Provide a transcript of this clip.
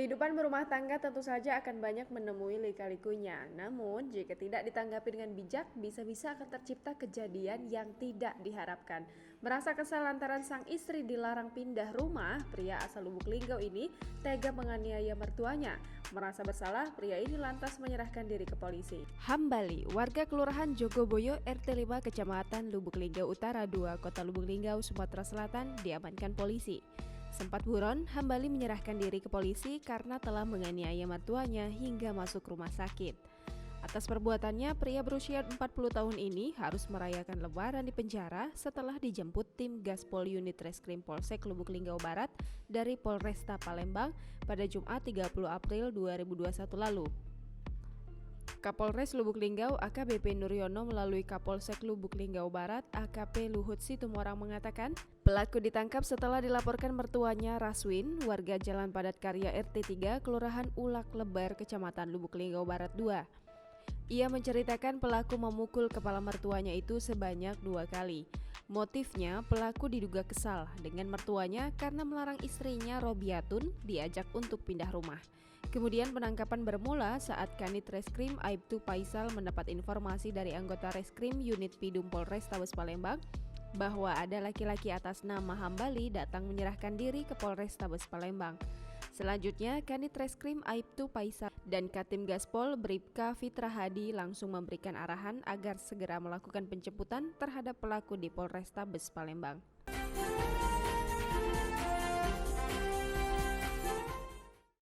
Kehidupan berumah tangga tentu saja akan banyak menemui lika-likunya. Namun, jika tidak ditanggapi dengan bijak, bisa-bisa akan tercipta kejadian yang tidak diharapkan. Merasa kesal lantaran sang istri dilarang pindah rumah, pria asal Lubuk Linggau ini tega menganiaya mertuanya. Merasa bersalah, pria ini lantas menyerahkan diri ke polisi. Hambali, warga Kelurahan Jogoboyo RT 5 Kecamatan Lubuk Linggau Utara 2, Kota Lubuk Linggau, Sumatera Selatan diamankan polisi. Sempat buron, Hambali menyerahkan diri ke polisi karena telah menganiaya mertuanya hingga masuk rumah sakit. Atas perbuatannya, pria berusia 40 tahun ini harus merayakan lebaran di penjara setelah dijemput tim Gaspol Unit Reskrim Polsek Lubuk Linggau Barat dari Polresta Palembang pada Jumat 30 April 2021 lalu. Kapolres Lubuk Linggau AKBP Nuryono melalui Kapolsek Lubuk Linggau Barat AKP Luhut Situmorang mengatakan, pelaku ditangkap setelah dilaporkan mertuanya Raswin, warga Jalan Padat Karya RT 3, Kelurahan Ulak Lebar, Kecamatan Lubuk Linggau Barat 2. Ia menceritakan pelaku memukul kepala mertuanya itu sebanyak 2 kali. Motifnya, pelaku diduga kesal dengan mertuanya karena melarang istrinya Robiatun diajak untuk pindah rumah. Kemudian penangkapan bermula saat Kanit Reskrim Aibtu Faisal mendapat informasi dari anggota Reskrim Unit Pidum Polrestabes Palembang bahwa ada laki-laki atas nama Hambali datang menyerahkan diri ke Polrestabes Palembang. Selanjutnya, Kanit Reskrim Aibtu Faisal dan Katim Gaspol Bribka Fitra Hadi langsung memberikan arahan agar segera melakukan penjemputan terhadap pelaku di Polrestabes Palembang.